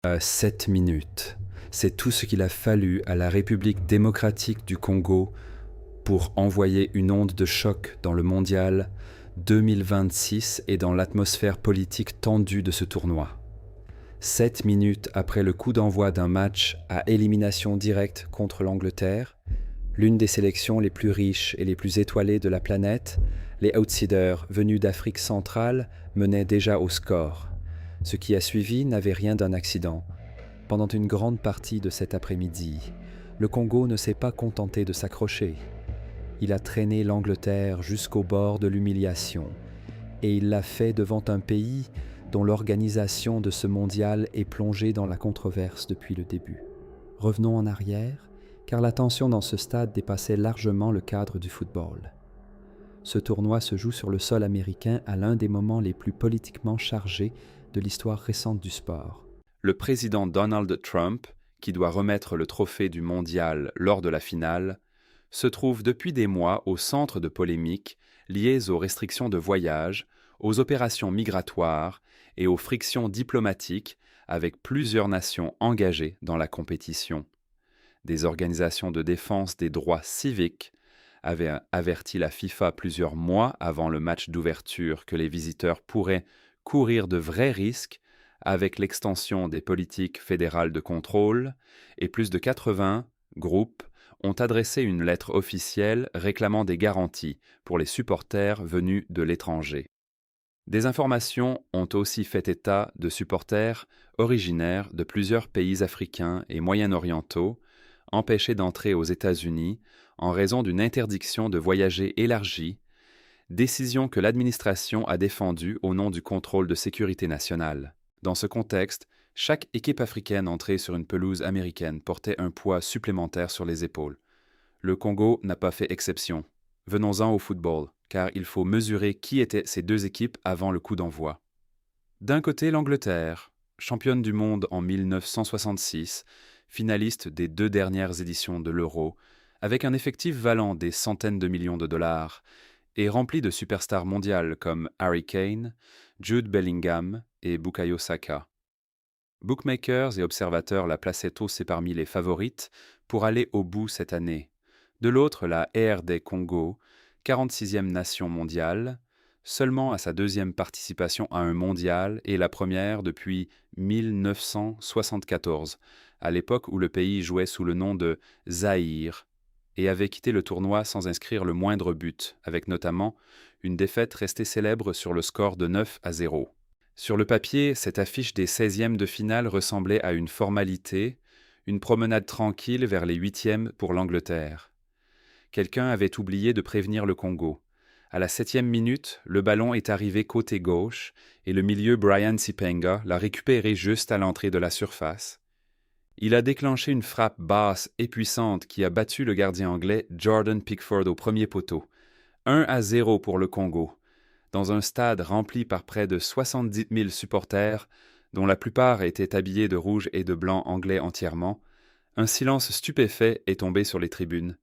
7 minutes. C'est tout ce qu'il a fallu à la République démocratique du Congo pour envoyer une onde de choc dans le mondial 2026 et dans l'atmosphère politique tendue de ce tournoi. 7 minutes après le coup d'envoi d'un match à élimination directe contre l'Angleterre, l'une des sélections les plus riches et les plus étoilées de la planète, les outsiders venus d'Afrique centrale menaient déjà au score. Ce qui a suivi n'avait rien d'un accident. Pendant une grande partie de cet après-midi, le Congo ne s'est pas contenté de s'accrocher. Il a traîné l'Angleterre jusqu'au bord de l'humiliation, et il l'a fait devant un pays dont l'organisation de ce mondial est plongée dans la controverse depuis le début. Revenons en arrière, car la tension dans ce stade dépassait largement le cadre du football. Ce tournoi se joue sur le sol américain à l'un des moments les plus politiquement chargés de l'histoire récente du sport. Le président Donald Trump, qui doit remettre le trophée du mondial lors de la finale, se trouve depuis des mois au centre de polémiques liées aux restrictions de voyage, aux opérations migratoires et aux frictions diplomatiques avec plusieurs nations engagées dans la compétition. Des organisations de défense des droits civiques avaient averti la FIFA plusieurs mois avant le match d'ouverture que les visiteurs pourraient courir de vrais risques avec l'extension des politiques fédérales de contrôle, et plus de 80 groupes ont adressé une lettre officielle réclamant des garanties pour les supporters venus de l'étranger. Des informations ont aussi fait état de supporters originaires de plusieurs pays africains et moyen-orientaux empêchés d'entrer aux États-Unis en raison d'une interdiction de voyager élargie, décision que l'administration a défendue au nom du contrôle de sécurité nationale. Dans ce contexte, chaque équipe africaine entrée sur une pelouse américaine portait un poids supplémentaire sur les épaules. Le Congo n'a pas fait exception. Venons-en au football, car il faut mesurer qui étaient ces deux équipes avant le coup d'envoi. D'un côté, l'Angleterre, championne du monde en 1966, finaliste des 2 dernières éditions de l'Euro, avec un effectif valant des centaines de millions de dollars, et rempli de superstars mondiales comme Harry Kane, Jude Bellingham et Bukayo Saka. Bookmakers et observateurs la plaçaient aussi parmi les favorites pour aller au bout cette année. De l'autre, la RD Congo, 46e nation mondiale, seulement à sa 2e participation à un mondial et la première depuis 1974, à l'époque où le pays jouait sous le nom de Zaïre, et avait quitté le tournoi sans inscrire le moindre but, avec notamment une défaite restée célèbre sur le score de 9-0. Sur le papier, cette affiche des 16e de finale ressemblait à une formalité, une promenade tranquille vers les 8e pour l'Angleterre. Quelqu'un avait oublié de prévenir le Congo. À la 7e minute, le ballon est arrivé côté gauche et le milieu Brian Sipenga l'a récupéré juste à l'entrée de la surface. Il a déclenché une frappe basse et puissante qui a battu le gardien anglais Jordan Pickford au premier poteau. 1-0 pour le Congo, dans un stade rempli par près de 70 000 supporters, dont la plupart étaient habillés de rouge et de blanc anglais entièrement. Un silence stupéfait est tombé sur les tribunes.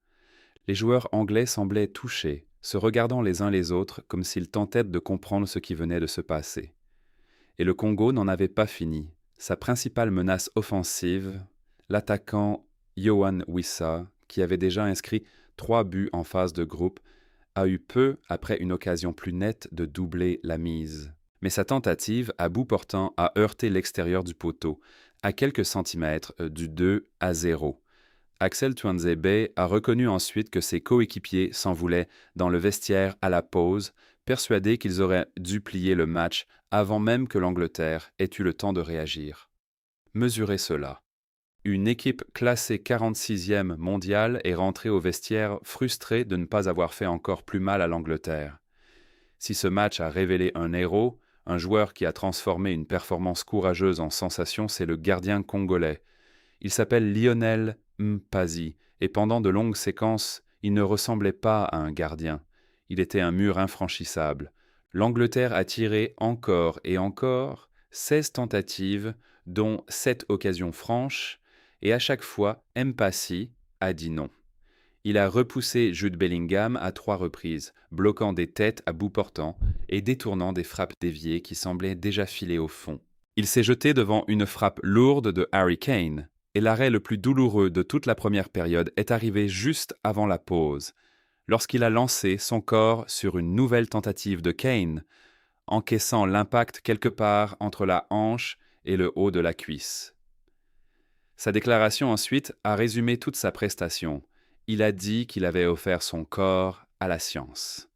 Les joueurs anglais semblaient touchés, se regardant les uns les autres comme s'ils tentaient de comprendre ce qui venait de se passer. Et le Congo n'en avait pas fini. Sa principale menace offensive, l'attaquant Yohan Wissa, qui avait déjà inscrit 3 buts en phase de groupe, a eu peu après une occasion plus nette de doubler la mise. Mais sa tentative, à bout portant, a heurté l'extérieur du poteau, à quelques centimètres du 2-0. Axel Tuanzebe a reconnu ensuite que ses coéquipiers s'en voulaient dans le vestiaire à la pause, persuadés qu'ils auraient dû plier le match avant même que l'Angleterre ait eu le temps de réagir. Mesurez cela. Une équipe classée 46e mondiale est rentrée au vestiaire frustrée de ne pas avoir fait encore plus mal à l'Angleterre. Si ce match a révélé un héros, un joueur qui a transformé une performance courageuse en sensation, c'est le gardien congolais. Il s'appelle Lionel Mpazi, et pendant de longues séquences, il ne ressemblait pas à un gardien. Il était un mur infranchissable. L'Angleterre a tiré encore et encore 16 tentatives, dont 7 occasions franches, et à chaque fois, Mpazi a dit non. Il a repoussé Jude Bellingham à 3 reprises, bloquant des têtes à bout portant et détournant des frappes déviées qui semblaient déjà filer au fond. Il s'est jeté devant une frappe lourde de Harry Kane, et l'arrêt le plus douloureux de toute la première période est arrivé juste avant la pause, lorsqu'il a lancé son corps sur une nouvelle tentative de Kane, encaissant l'impact quelque part entre la hanche et le haut de la cuisse. Sa déclaration ensuite a résumé toute sa prestation. Il a dit qu'il avait offert son corps à la science.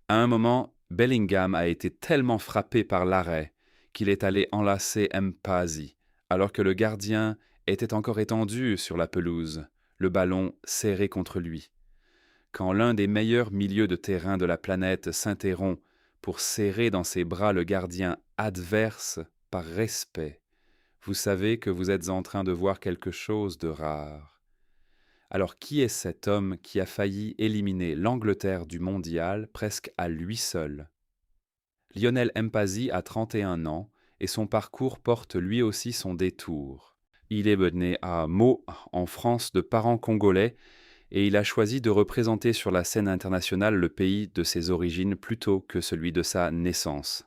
À un moment, Bellingham a été tellement frappé par l'arrêt qu'il est allé enlacer Mpasi, alors que le gardien était encore étendu sur la pelouse, le ballon serré contre lui. Quand l'un des meilleurs milieux de terrain de la planète s'interrompt pour serrer dans ses bras le gardien adverse par respect, vous savez que vous êtes en train de voir quelque chose de rare. Alors qui est cet homme qui a failli éliminer l'Angleterre du mondial presque à lui seul? Lionel Mpasi a 31 ans et son parcours porte lui aussi son détour. Il est né à Meaux, en France, de parents congolais, et il a choisi de représenter sur la scène internationale le pays de ses origines plutôt que celui de sa naissance.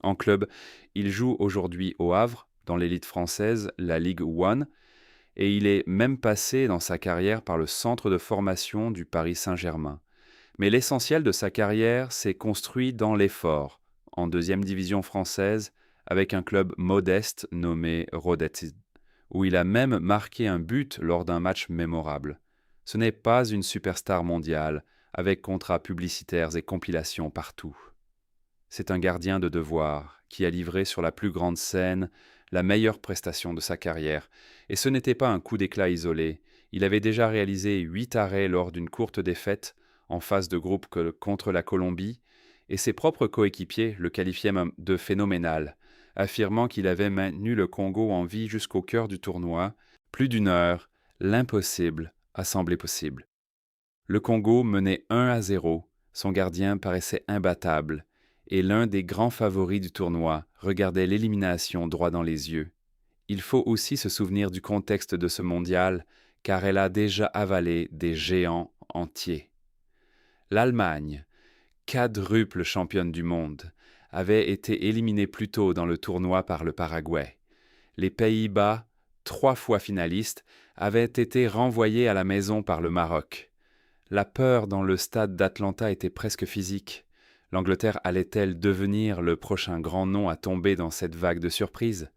En club, il joue aujourd'hui au Havre, dans l'élite française, la Ligue 1, et il est même passé dans sa carrière par le centre de formation du Paris Saint-Germain. Mais l'essentiel de sa carrière s'est construit dans l'effort, en deuxième division française, avec un club modeste nommé Rodez, où il a même marqué un but lors d'un match mémorable. Ce n'est pas une superstar mondiale, avec contrats publicitaires et compilations partout. C'est un gardien de devoir qui a livré sur la plus grande scène la meilleure prestation de sa carrière. Et ce n'était pas un coup d'éclat isolé. Il avait déjà réalisé 8 arrêts lors d'une courte défaite en phase de groupe contre la Colombie, et ses propres coéquipiers le qualifiaient même de phénoménal, affirmant qu'il avait maintenu le Congo en vie jusqu'au cœur du tournoi. Plus d'une heure, l'impossible a semblé possible. Le Congo menait 1-0, son gardien paraissait imbattable, et l'un des grands favoris du tournoi regardait l'élimination droit dans les yeux. Il faut aussi se souvenir du contexte de ce mondial, car elle a déjà avalé des géants entiers. L'Allemagne, quadruple championne du monde, avait été éliminée plus tôt dans le tournoi par le Paraguay. Les Pays-Bas, 3 fois finalistes, avaient été renvoyés à la maison par le Maroc. La peur dans le stade d'Atlanta était presque physique. L'Angleterre allait-elle devenir le prochain grand nom à tomber dans cette vague de surprises?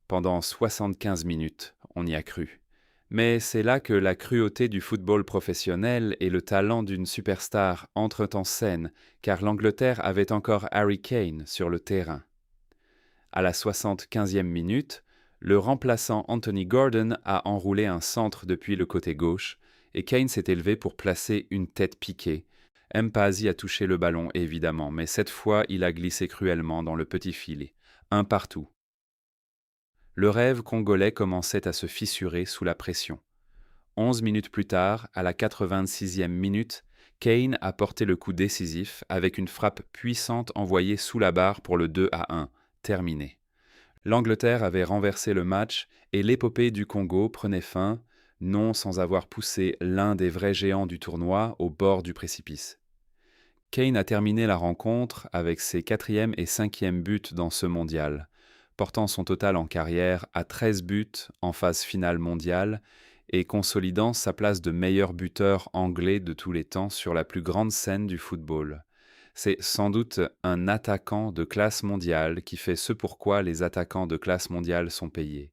Pendant 75 minutes, on y a cru. Mais c'est là que la cruauté du football professionnel et le talent d'une superstar entrent en scène, car l'Angleterre avait encore Harry Kane sur le terrain. À la 75e minute, le remplaçant Anthony Gordon a enroulé un centre depuis le côté gauche, et Kane s'est élevé pour placer une tête piquée. Mpasi a touché le ballon, évidemment, mais cette fois, il a glissé cruellement dans le petit filet. Un partout. Le rêve congolais commençait à se fissurer sous la pression. 11 minutes plus tard, à la 86e minute, Kane a porté le coup décisif avec une frappe puissante envoyée sous la barre pour le 2-1, terminé. L'Angleterre avait renversé le match et l'épopée du Congo prenait fin, non sans avoir poussé l'un des vrais géants du tournoi au bord du précipice. Kane a terminé la rencontre avec ses 4e et 5e buts dans ce mondial, portant son total en carrière à 13 buts en phase finale mondiale et consolidant sa place de meilleur buteur anglais de tous les temps sur la plus grande scène du football. C'est sans doute un attaquant de classe mondiale qui fait ce pourquoi les attaquants de classe mondiale sont payés.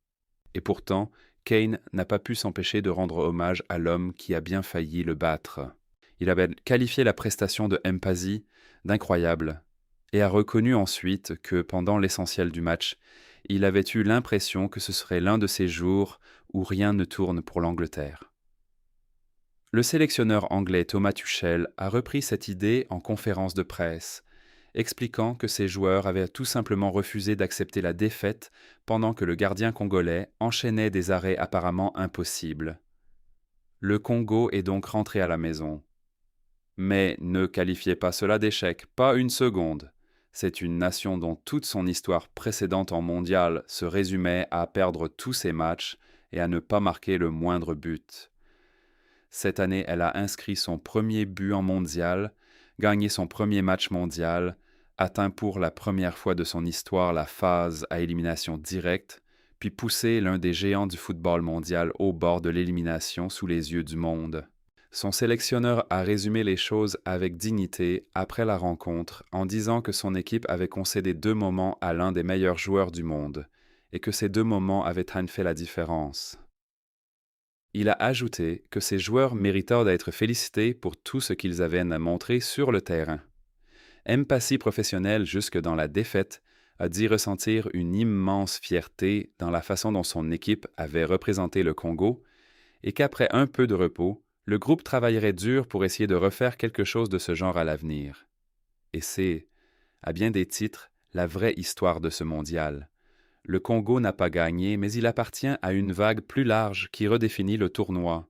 Et pourtant, Kane n'a pas pu s'empêcher de rendre hommage à l'homme qui a bien failli le battre. Il avait qualifié la prestation de Mpasi d'incroyable et a reconnu ensuite que pendant l'essentiel du match, il avait eu l'impression que ce serait l'un de ces jours où rien ne tourne pour l'Angleterre. Le sélectionneur anglais Thomas Tuchel a repris cette idée en conférence de presse, expliquant que ses joueurs avaient tout simplement refusé d'accepter la défaite pendant que le gardien congolais enchaînait des arrêts apparemment impossibles. Le Congo est donc rentré à la maison. Mais ne qualifiez pas cela d'échec, pas une seconde. C'est une nation dont toute son histoire précédente en mondial se résumait à perdre tous ses matchs et à ne pas marquer le moindre but. Cette année, elle a inscrit son premier but en mondial, gagné son premier match mondial, atteint pour la première fois de son histoire la phase à élimination directe, puis poussé l'un des géants du football mondial au bord de l'élimination sous les yeux du monde. Son sélectionneur a résumé les choses avec dignité après la rencontre en disant que son équipe avait concédé 2 moments à l'un des meilleurs joueurs du monde et que ces 2 moments avaient fait la différence. Il a ajouté que ces joueurs méritaient d'être félicités pour tout ce qu'ils avaient à montrer sur le terrain. Mpassi professionnel jusque dans la défaite a dit ressentir une immense fierté dans la façon dont son équipe avait représenté le Congo et qu'après un peu de repos, le groupe travaillerait dur pour essayer de refaire quelque chose de ce genre à l'avenir. Et c'est, à bien des titres, la vraie histoire de ce mondial. Le Congo n'a pas gagné, mais il appartient à une vague plus large qui redéfinit le tournoi.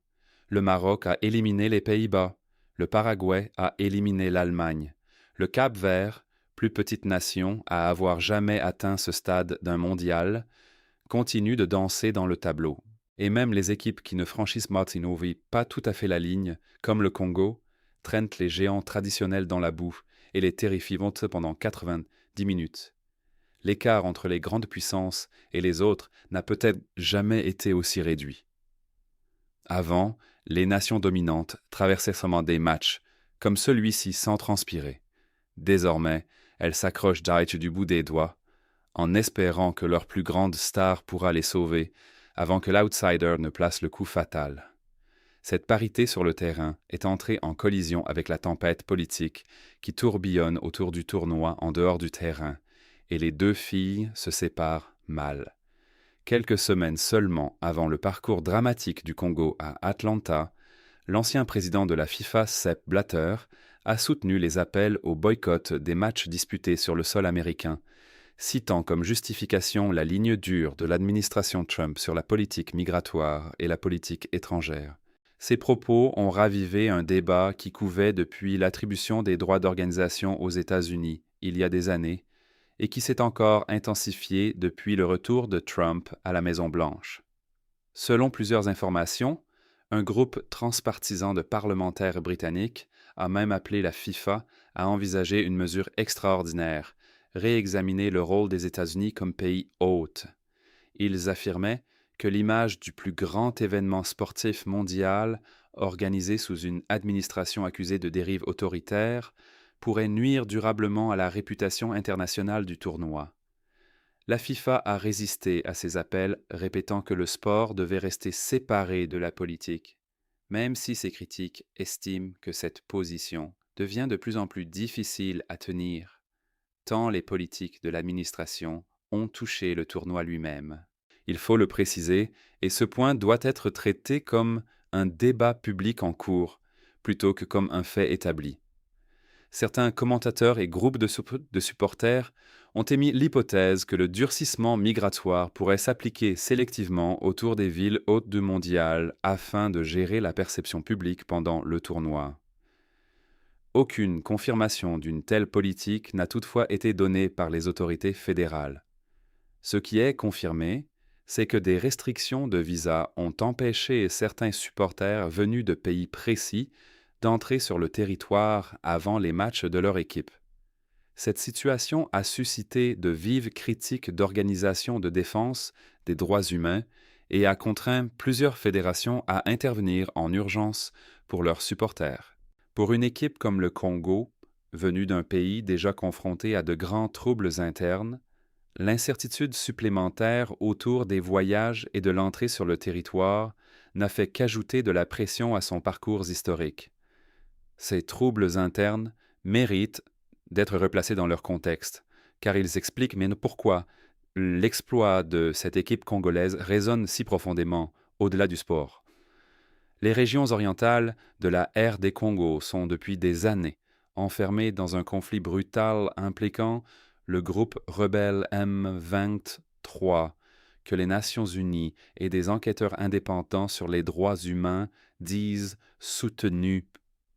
Le Maroc a éliminé les Pays-Bas, le Paraguay a éliminé l'Allemagne. Le Cap-Vert, plus petite nation à avoir jamais atteint ce stade d'un mondial, continue de danser dans le tableau. Et même les équipes qui ne franchissent Martinovi pas tout à fait la ligne, comme le Congo, traînent les géants traditionnels dans la boue et les terrifient pendant 90 minutes. L'écart entre les grandes puissances et les autres n'a peut-être jamais été aussi réduit. Avant, les nations dominantes traversaient seulement des matchs, comme celui-ci sans transpirer. Désormais, elles s'accrochent d'arrêt du bout des doigts, en espérant que leur plus grande star pourra les sauver avant que l'outsider ne place le coup fatal. Cette parité sur le terrain est entrée en collision avec la tempête politique qui tourbillonne autour du tournoi en dehors du terrain, et les 2 filles se séparent mal. Quelques semaines seulement avant le parcours dramatique du Congo à Atlanta, l'ancien président de la FIFA, Sepp Blatter, a soutenu les appels au boycott des matchs disputés sur le sol américain, citant comme justification la ligne dure de l'administration Trump sur la politique migratoire et la politique étrangère. Ces propos ont ravivé un débat qui couvait depuis l'attribution des droits d'organisation aux États-Unis, il y a des années, et qui s'est encore intensifié depuis le retour de Trump à la Maison-Blanche. Selon plusieurs informations, un groupe transpartisan de parlementaires britanniques a même appelé la FIFA à envisager une mesure extraordinaire, réexaminer le rôle des États-Unis comme pays hôte. Ils affirmaient que l'image du plus grand événement sportif mondial, organisé sous une administration accusée de dérive autoritaire, pourrait nuire durablement à la réputation internationale du tournoi. La FIFA a résisté à ces appels, répétant que le sport devait rester séparé de la politique, même si ces critiques estiment que cette position devient de plus en plus difficile à tenir, tant les politiques de l'administration ont touché le tournoi lui-même. Il faut le préciser, et ce point doit être traité comme un débat public en cours, plutôt que comme un fait établi. Certains commentateurs et groupes de supporters ont émis l'hypothèse que le durcissement migratoire pourrait s'appliquer sélectivement autour des villes hôtes du mondial afin de gérer la perception publique pendant le tournoi. Aucune confirmation d'une telle politique n'a toutefois été donnée par les autorités fédérales. Ce qui est confirmé, c'est que des restrictions de visa ont empêché certains supporters venus de pays précis d'entrer sur le territoire avant les matchs de leur équipe. Cette situation a suscité de vives critiques d'organisations de défense des droits humains et a contraint plusieurs fédérations à intervenir en urgence pour leurs supporters. Pour une équipe comme le Congo, venue d'un pays déjà confronté à de grands troubles internes, l'incertitude supplémentaire autour des voyages et de l'entrée sur le territoire n'a fait qu'ajouter de la pression à son parcours historique. Ces troubles internes méritent d'être replacés dans leur contexte, car ils expliquent pourquoi l'exploit de cette équipe congolaise résonne si profondément au-delà du sport. Les régions orientales de la RD Congo sont depuis des années enfermées dans un conflit brutal impliquant le groupe rebelle M23 que les Nations unies et des enquêteurs indépendants sur les droits humains disent soutenus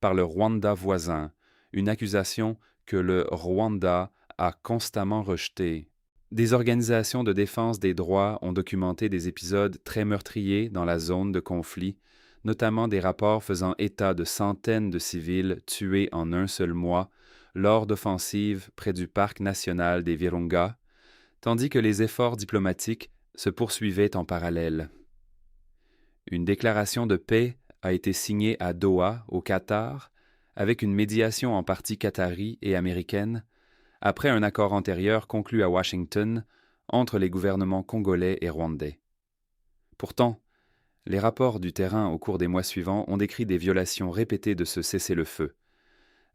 par le Rwanda voisin, une accusation que le Rwanda a constamment rejetée. Des organisations de défense des droits ont documenté des épisodes très meurtriers dans la zone de conflit, notamment des rapports faisant état de centaines de civils tués en un seul mois lors d'offensives près du parc national des Virunga, tandis que les efforts diplomatiques se poursuivaient en parallèle. Une déclaration de paix a été signée à Doha, au Qatar, avec une médiation en partie qatari et américaine, après un accord antérieur conclu à Washington entre les gouvernements congolais et rwandais. Pourtant, les rapports du terrain au cours des mois suivants ont décrit des violations répétées de ce cessez-le-feu,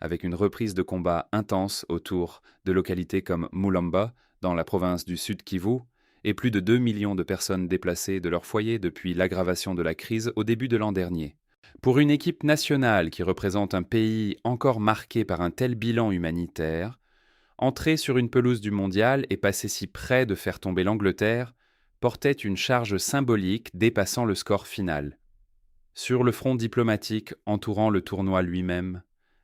avec une reprise de combats intense autour de localités comme Mulamba, dans la province du Sud Kivu, et plus de 2 millions de personnes déplacées de leur foyer depuis l'aggravation de la crise au début de l'an dernier. Pour une équipe nationale qui représente un pays encore marqué par un tel bilan humanitaire, entrer sur une pelouse du mondial et passer si près de faire tomber l'Angleterre portait une charge symbolique dépassant le score final. Sur le front diplomatique entourant le tournoi lui-même,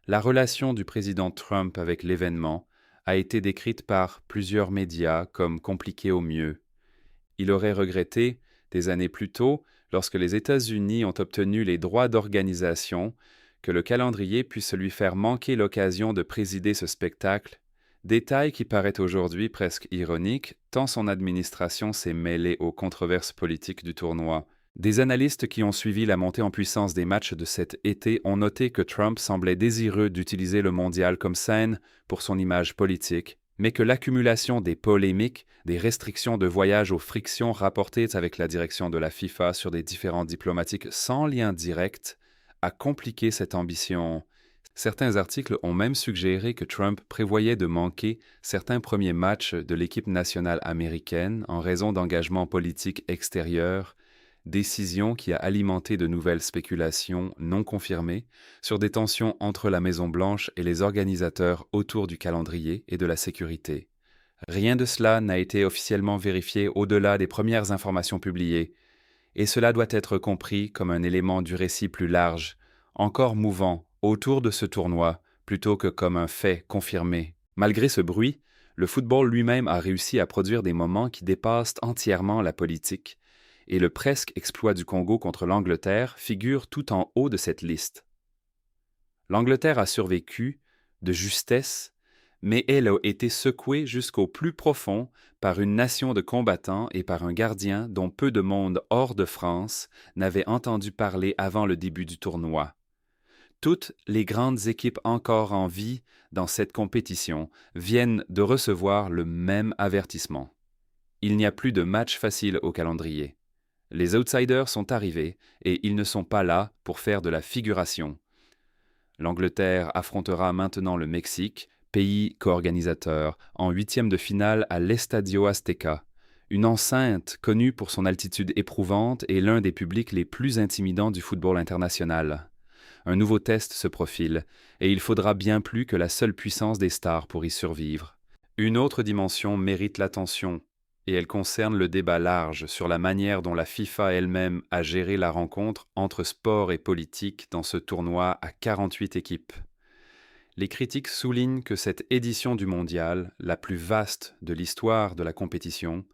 la relation du président Trump avec l'événement a été décrite par plusieurs médias comme compliquée au mieux. Il aurait regretté, des années plus tôt, lorsque les États-Unis ont obtenu les droits d'organisation, que le calendrier puisse lui faire manquer l'occasion de présider ce spectacle, détail qui paraît aujourd'hui presque ironique, tant son administration s'est mêlée aux controverses politiques du tournoi. Des analystes qui ont suivi la montée en puissance des matchs de cet été ont noté que Trump semblait désireux d'utiliser le mondial comme scène pour son image politique, mais que l'accumulation des polémiques, des restrictions de voyage aux frictions rapportées avec la direction de la FIFA sur des différends diplomatiques sans lien direct a compliqué cette ambition. Certains articles ont même suggéré que Trump prévoyait de manquer certains premiers matchs de l'équipe nationale américaine en raison d'engagements politiques extérieurs, décision qui a alimenté de nouvelles spéculations non confirmées sur des tensions entre la Maison-Blanche et les organisateurs autour du calendrier et de la sécurité. Rien de cela n'a été officiellement vérifié au-delà des premières informations publiées, et cela doit être compris comme un élément du récit plus large, encore mouvant, autour de ce tournoi, plutôt que comme un fait confirmé. Malgré ce bruit, le football lui-même a réussi à produire des moments qui dépassent entièrement la politique, et le presque exploit du Congo contre l'Angleterre figure tout en haut de cette liste. L'Angleterre a survécu, de justesse, mais elle a été secouée jusqu'au plus profond par une nation de combattants et par un gardien dont peu de monde hors de France n'avait entendu parler avant le début du tournoi. Toutes les grandes équipes encore en vie dans cette compétition viennent de recevoir le même avertissement. Il n'y a plus de match facile au calendrier. Les outsiders sont arrivés et ils ne sont pas là pour faire de la figuration. L'Angleterre affrontera maintenant le Mexique, pays co-organisateur, en huitième de finale à l'Estadio Azteca, une enceinte connue pour son altitude éprouvante et l'un des publics les plus intimidants du football international. Un nouveau test se profile, et il faudra bien plus que la seule puissance des stars pour y survivre. Une autre dimension mérite l'attention, et elle concerne le débat large sur la manière dont la FIFA elle-même a géré la rencontre entre sport et politique dans ce tournoi à 48 équipes. Les critiques soulignent que cette édition du mondial, la plus vaste de l'histoire de la compétition,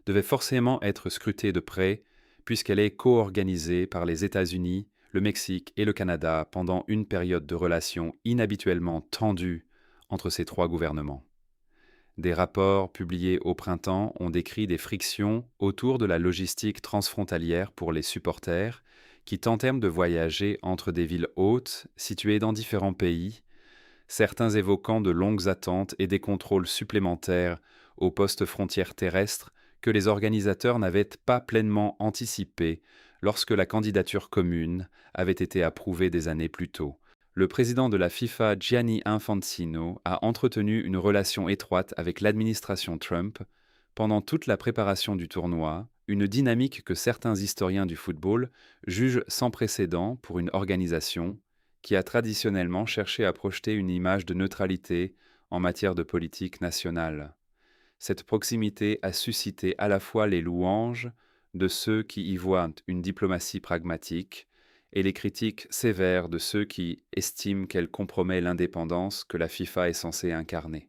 devait forcément être scrutée de près, puisqu'elle est co-organisée par les États-Unis, le Mexique et le Canada pendant une période de relations inhabituellement tendues entre ces trois gouvernements. Des rapports publiés au printemps ont décrit des frictions autour de la logistique transfrontalière pour les supporters qui tentèrent de voyager entre des villes hautes situées dans différents pays, certains évoquant de longues attentes et des contrôles supplémentaires aux postes frontières terrestres que les organisateurs n'avaient pas pleinement anticipés lorsque la candidature commune avait été approuvée des années plus tôt. Le président de la FIFA, Gianni Infantino, a entretenu une relation étroite avec l'administration Trump pendant toute la préparation du tournoi, une dynamique que certains historiens du football jugent sans précédent pour une organisation qui a traditionnellement cherché à projeter une image de neutralité en matière de politique nationale. Cette proximité a suscité à la fois les louanges de ceux qui y voient une diplomatie pragmatique et les critiques sévères de ceux qui estiment qu'elle compromet l'indépendance que la FIFA est censée incarner.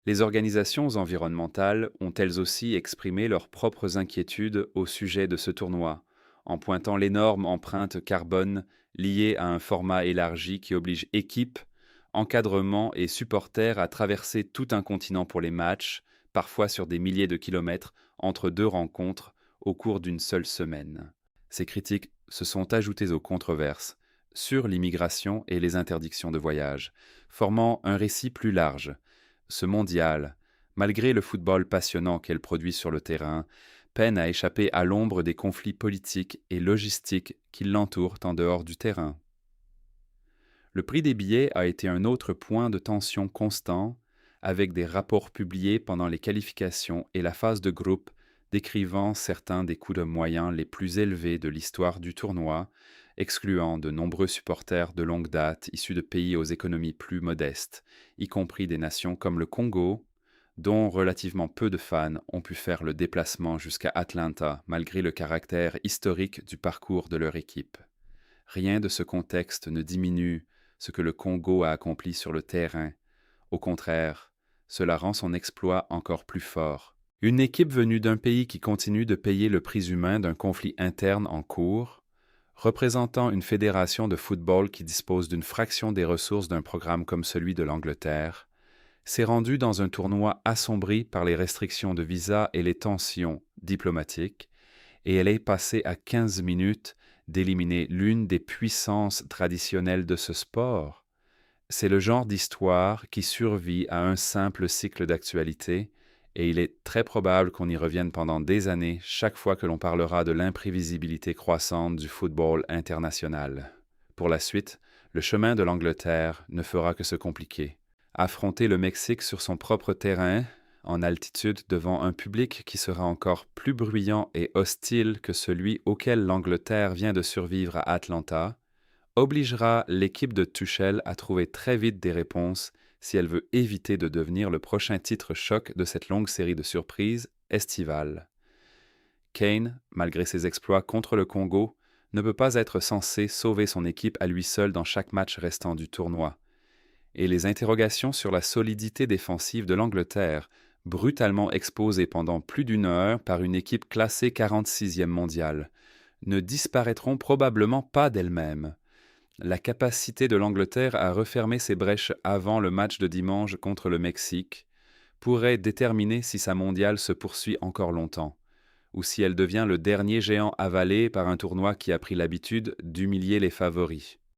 Les organisations environnementales ont elles aussi exprimé leurs propres inquiétudes au sujet de ce tournoi, en pointant l'énorme empreinte carbone liée à un format élargi qui oblige équipes, encadrement et supporters à traverser tout un continent pour les matchs, parfois sur des milliers de kilomètres entre deux rencontres au cours d'une seule semaine. Ces critiques se sont ajoutées aux controverses sur l'immigration et les interdictions de voyage, formant un récit plus large. Ce mondial, malgré le football passionnant qu'elle produit sur le terrain, peine à échapper à l'ombre des conflits politiques et logistiques qui l'entourent en dehors du terrain. Le prix des billets a été un autre point de tension constant, avec des rapports publiés pendant les qualifications et la phase de groupe décrivant certains des coûts de moyens les plus élevés de l'histoire du tournoi, excluant de nombreux supporters de longue date issus de pays aux économies plus modestes, y compris des nations comme le Congo, dont relativement peu de fans ont pu faire le déplacement jusqu'à Atlanta malgré le caractère historique du parcours de leur équipe. Rien de ce contexte ne diminue ce que le Congo a accompli sur le terrain. Au contraire, cela rend son exploit encore plus fort. Une équipe venue d'un pays qui continue de payer le prix humain d'un conflit interne en cours, représentant une fédération de football qui dispose d'une fraction des ressources d'un programme comme celui de l'Angleterre, s'est rendue dans un tournoi assombri par les restrictions de visa et les tensions diplomatiques, et elle est passée à 15 minutes d'éliminer l'une des puissances traditionnelles de ce sport. C'est le genre d'histoire qui survit à un simple cycle d'actualité, et il est très probable qu'on y revienne pendant des années chaque fois que l'on parlera de l'imprévisibilité croissante du football international. Pour la suite, le chemin de l'Angleterre ne fera que se compliquer. Affronter le Mexique sur son propre terrain, en altitude devant un public qui sera encore plus bruyant et hostile que celui auquel l'Angleterre vient de survivre à Atlanta, obligera l'équipe de Tuchel à trouver très vite des réponses si elle veut éviter de devenir le prochain titre choc de cette longue série de surprises estivales. Kane, malgré ses exploits contre le Congo, ne peut pas être censé sauver son équipe à lui seul dans chaque match restant du tournoi. Et les interrogations sur la solidité défensive de l'Angleterre, brutalement exposée pendant plus d'une heure par une équipe classée 46e mondiale, ne disparaîtront probablement pas d'elles-mêmes. La capacité de l'Angleterre à refermer ses brèches avant le match de dimanche contre le Mexique pourrait déterminer si sa mondiale se poursuit encore longtemps, ou si elle devient le dernier géant avalé par un tournoi qui a pris l'habitude d'humilier les favoris.